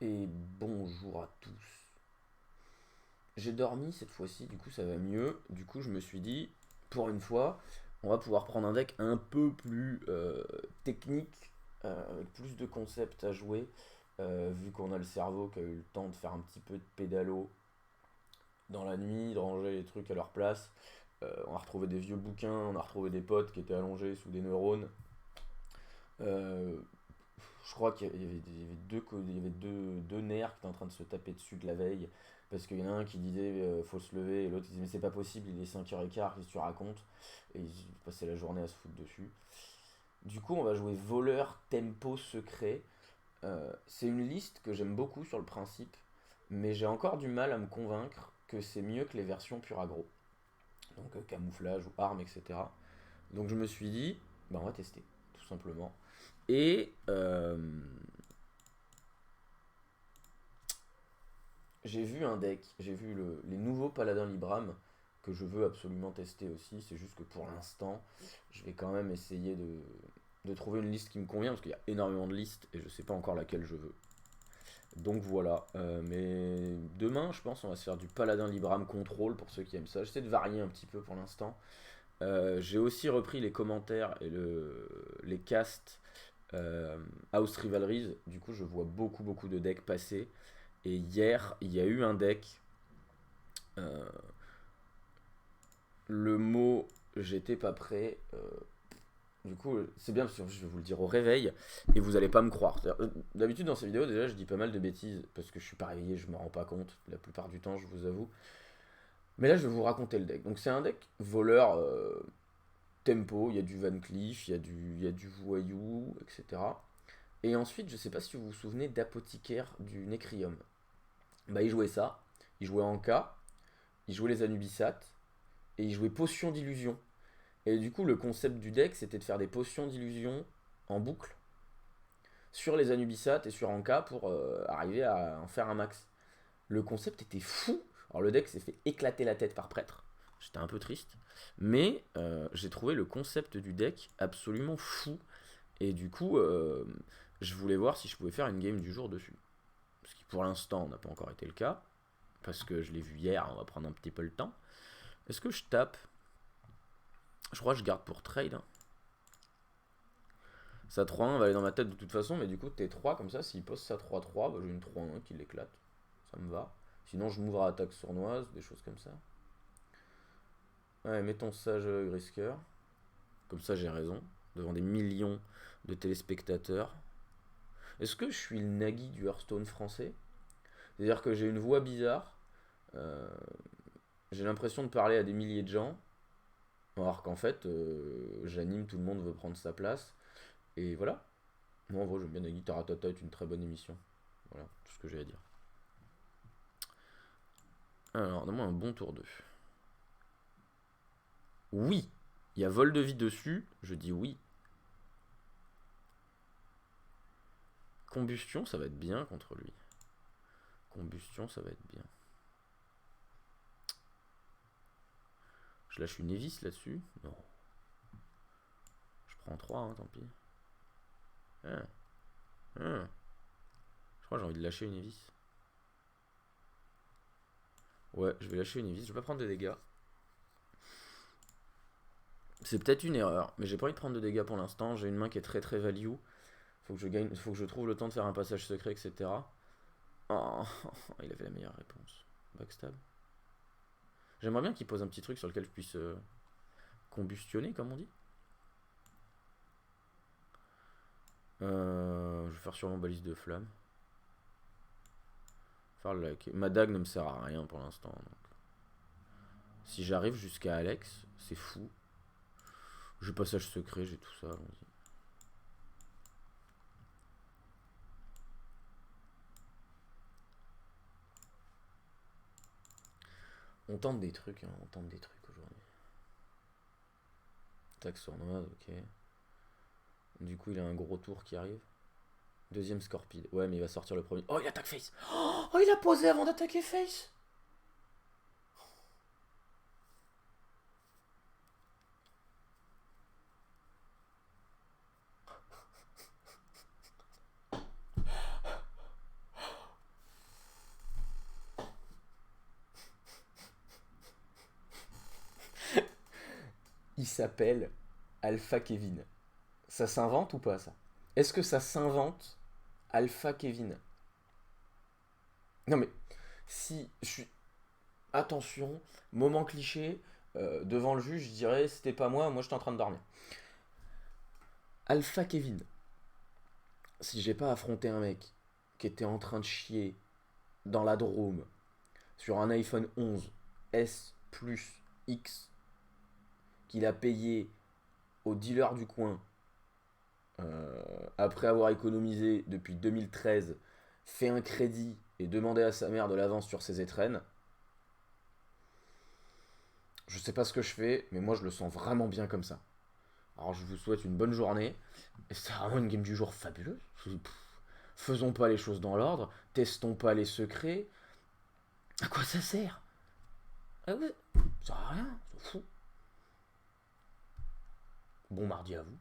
Et bonjour à tous. J'ai dormi cette fois-ci, du coup ça va mieux. Du coup je me suis dit, pour une fois, on va pouvoir prendre un deck un peu plus technique, avec plus de concepts à jouer, vu qu'on a le cerveau qui a eu le temps de faire un petit peu de pédalo dans la nuit, de ranger les trucs à leur place. On a retrouvé des vieux bouquins, on a retrouvé des potes qui étaient allongés sous des neurones. Euh, je crois il y avait deux nerfs qui étaient en train de se taper dessus de la veille. Parce qu'il y en a un qui disait faut se lever, et l'autre il disait mais c'est pas possible, il est 5h15, qu'est-ce que tu racontes? Et ils passaient la journée à se foutre dessus. Du coup, on va jouer voleur, tempo, secret. C'est une liste que j'aime beaucoup sur le principe, mais j'ai encore du mal à me convaincre que c'est mieux que les versions pure aggro. Donc camouflage ou armes, etc. Donc je me suis dit, bah on va tester, tout simplement. Et j'ai vu un deck, j'ai vu les nouveaux Paladins Libram que je veux absolument tester aussi. C'est juste que pour l'instant, je vais quand même essayer de trouver une liste qui me convient parce qu'il y a énormément de listes et je sais pas encore laquelle je veux. Donc voilà, mais demain, je pense, on va se faire du Paladin Libram Control pour ceux qui aiment ça. J'essaie de varier un petit peu pour l'instant. J'ai aussi repris les commentaires et les casts House Rivalries. Du coup, je vois beaucoup de decks passer. Et hier, il y a eu un deck. euh, le mot j'étais pas prêt. Du coup, c'est bien parce que je vais vous le dire au réveil et vous allez pas me croire. D'habitude, dans ces vidéos, déjà, je dis pas mal de bêtises parce que je suis pas réveillé, je me rends pas compte la plupart du temps, je vous avoue. Mais là, je vais vous raconter le deck. Donc, c'est un deck voleur tempo. Il y a du Van Cleef, il y a du voyou, etc. Et ensuite, je sais pas si vous vous souvenez d'Apothicaire du Necrium. Bah, il jouait ça. Il jouait Anka, il jouait les Anubisat et il jouait Potion d'illusion. Et du coup, le concept du deck, c'était de faire des potions d'illusion en boucle sur les Anubisat et sur Anka pour arriver à en faire un max. Le concept était fou. Alors, le deck s'est fait éclater la tête par prêtre. J'étais un peu triste. Mais j'ai trouvé le concept du deck absolument fou. Et du coup, je voulais voir si je pouvais faire une game du jour dessus. Ce qui pour l'instant n'a pas encore été le cas. Parce que je l'ai vu hier, on va prendre un petit peu le temps. Est-ce que je tape? Je crois que je garde pour trade, hein. Sa 3-1 va aller dans ma tête de toute façon, mais du coup, T3 comme ça, s'il pose sa 3-3, bah, j'ai une 3-1 qui l'éclate. Ça me va. Sinon, je m'ouvre à attaque sournoise, des choses comme ça. Ouais, mettons sage Grisker. Comme ça, j'ai raison. Devant des millions de téléspectateurs. Est-ce que je suis le Nagui du Hearthstone français? C'est-à-dire que j'ai une voix bizarre. euh, j'ai l'impression de parler à des milliers de gens. Alors qu'en fait, j'anime, tout le monde veut prendre sa place. Et voilà. Moi, en vrai, j'aime bien Nagui. Taratata est une très bonne émission. Voilà, tout ce que j'ai à dire. Alors, donne-moi un bon tour 2. Oui. Il y a vol de vie dessus. Je dis oui. Combustion, ça va être bien contre lui. Combustion, ça va être bien. Je lâche une Evis là-dessus. Non. Je prends 3, hein, tant pis. Ah, ah. Je crois que j'ai envie de lâcher une Evis. Ouais, je vais lâcher une Evis. Je vais pas prendre de dégâts. C'est peut-être une erreur, mais j'ai pas envie de prendre de dégâts pour l'instant. J'ai une main qui est très value. Faut que je trouve le temps de faire un passage secret, etc. Oh, il avait la meilleure réponse. Backstab. J'aimerais bien qu'il pose un petit truc sur lequel je puisse combustionner, comme on dit. Je vais faire sûrement balise de flamme. Faire le like. Ma dague ne me sert à rien pour l'instant. Si j'arrive jusqu'à Alex, c'est fou. J'ai passage secret, j'ai tout ça, allons-y. On tente des trucs, hein, on tente des trucs aujourd'hui. Attaque sournoise, ok. Du coup, il a un gros tour qui arrive. Deuxième Scorpide. Ouais, mais il va sortir le premier. Oh, il attaque face. Oh, il a posé avant d'attaquer face. Il s'appelle Alpha Kevin. Ça s'invente ou pas ça? Est-ce que ça s'invente Alpha Kevin? Non mais, si je suis... Attention, moment cliché, devant le juge, je dirais c'était pas moi j'étais en train de dormir. Alpha Kevin. Si j'ai pas affronté un mec qui était en train de chier dans la Drôme sur un iPhone 11 S Plus X qu'il a payé au dealer du coin après avoir économisé depuis 2013, fait un crédit et demandé à sa mère de l'avance sur ses étrennes, je sais pas ce que je fais, mais moi je le sens vraiment bien comme ça. Alors je vous souhaite une bonne journée. Et c'est vraiment une game du jour fabuleuse. Faisons pas les choses dans l'ordre, testons pas les secrets. À quoi ça sert? Ah ouais, ça sert à rien, c'est fou. Bon mardi à vous.